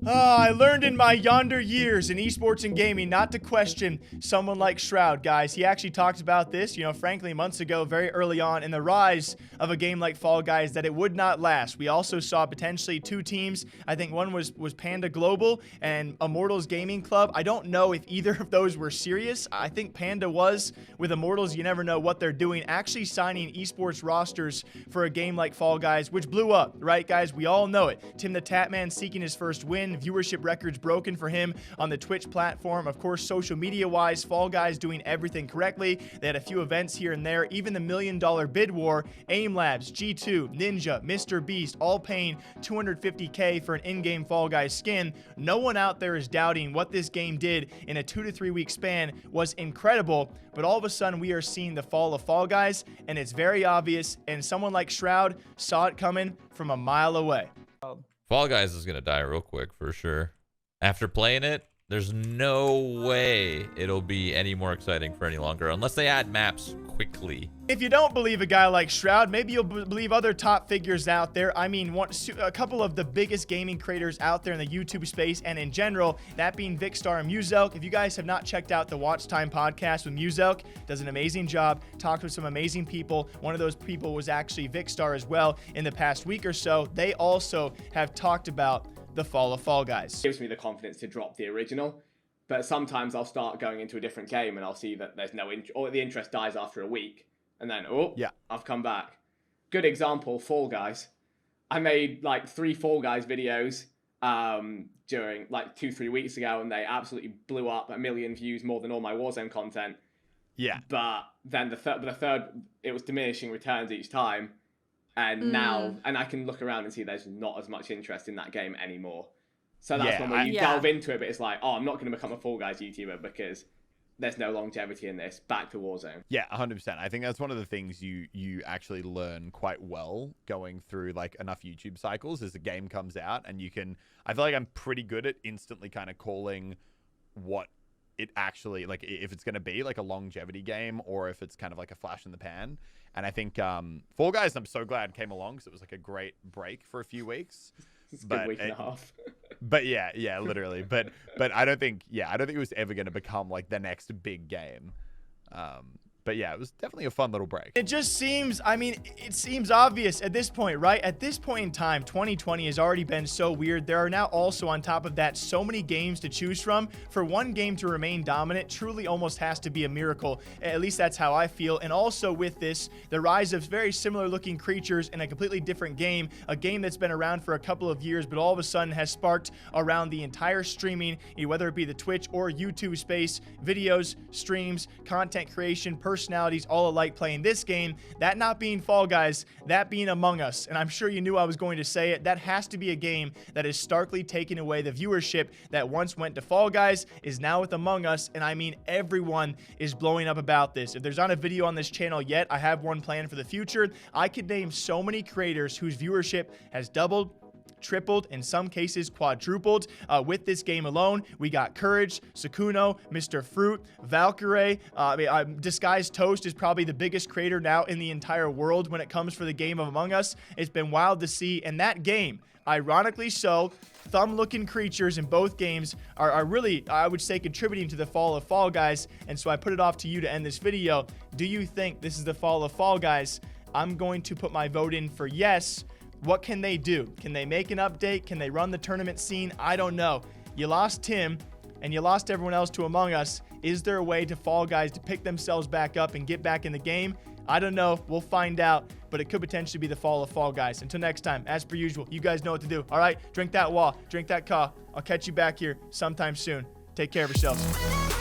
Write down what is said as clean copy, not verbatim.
I learned in my yonder years in esports and gaming not to question someone like Shroud, guys. He actually talked about this, frankly, months ago, very early on in the rise of a game like Fall Guys, that it would not last. We also saw potentially two teams. I think one was Panda Global and Immortals Gaming Club. I don't know if either of those were serious. I think Panda was. With Immortals, you never know what they're doing. Actually signing esports rosters for a game like Fall Guys, which blew up, right, guys? We all know it. Tim the Tatman seeking his first win. Viewership records broken for him on the Twitch platform. Of course, social media-wise, Fall Guys doing everything correctly. They had a few events here and there. Even the $1 million bid war, Aim Labs, G2, Ninja, Mr. Beast, all paying $250K for an in-game Fall Guys skin. No one out there is doubting what this game did in a 2 to 3 week span was incredible. But all of a sudden, we are seeing the fall of Fall Guys, and it's very obvious. And someone like Shroud saw it coming from a mile away. Fall Guys is going to die real quick for sure. After playing it, there's no way it'll be any more exciting for any longer unless they add maps quickly. If you don't believe a guy like Shroud, maybe you'll believe other top figures out there. I mean, a couple of the biggest gaming creators out there in the YouTube space and in general, that being Vicstar and Muzelk. If you guys have not checked out the Watch Time podcast with Muzelk, does an amazing job, talked with some amazing people. One of those people was actually Vicstar as well in the past week or so. They also have talked about the fall of Fall Guys. It gives me the confidence to drop the original, but sometimes I'll start going into a different game and I'll see that there's no or the interest dies after a week, and then yeah, I've come back. Good example, Fall Guys. I made like 3 Fall Guys videos during like 2-3 weeks ago, and they absolutely blew up, 1 million views, more than all my Warzone content. Yeah, but then the third, it was diminishing returns each time. And now, and I can look around and see there's not as much interest in that game anymore. So that's when you delve into it, but it's like, oh, I'm not going to become a Fall Guys YouTuber because there's no longevity in this. Back to Warzone. Yeah, 100%. I think that's one of the things you actually learn quite well going through like enough YouTube cycles as the game comes out, and you can. I feel like I'm pretty good at instantly kind of calling what it actually, like, if it's going to be like a longevity game or if it's kind of like a flash in the pan. And I think Fall Guys, I'm so glad came along because it was like a great break for a few weeks. It's a good week and a half. But yeah, literally. But I don't think it was ever going to become like the next big game. But yeah, it was definitely a fun little break. It just seems, I mean, it seems obvious at this point, right? At this point in time, 2020 has already been so weird. There are now also, on top of that, so many games to choose from. For one game to remain dominant truly almost has to be a miracle. At least that's how I feel. And also with this, the rise of very similar looking creatures in a completely different game, a game that's been around for a couple of years, but all of a sudden has sparked around the entire streaming, whether it be the Twitch or YouTube space, videos, streams, content creation, personalities all alike playing this game. That not being Fall Guys, that being Among Us. And I'm sure you knew I was going to say it. That has to be a game that is starkly taking away the viewership that once went to Fall Guys, is now with Among Us. And I mean, everyone is blowing up about this. If there's not a video on this channel yet, I have one planned for the future. I could name so many creators whose viewership has doubled, tripled, in some cases quadrupled with this game alone. We got Courage, Sakuno, Mr. Fruit, Valkyrie. Disguised Toast is probably the biggest creator now in the entire world when it comes for the game of Among Us. It's been wild to see. And that game, ironically so, thumb-looking creatures in both games are really, I would say, contributing to the fall of Fall Guys. And so I put it off to you to end this video. Do you think this is the fall of Fall Guys? I'm going to put my vote in for yes. What can they do? Can they make an update? Can they run the tournament scene? I don't know. You lost Tim, and you lost everyone else to Among Us. Is there a way to Fall Guys to pick themselves back up and get back in the game? I don't know. We'll find out, but it could potentially be the fall of Fall Guys. Until next time, as per usual, you guys know what to do. All right? Drink that wall. Drink that caw. I'll catch you back here sometime soon. Take care of yourselves.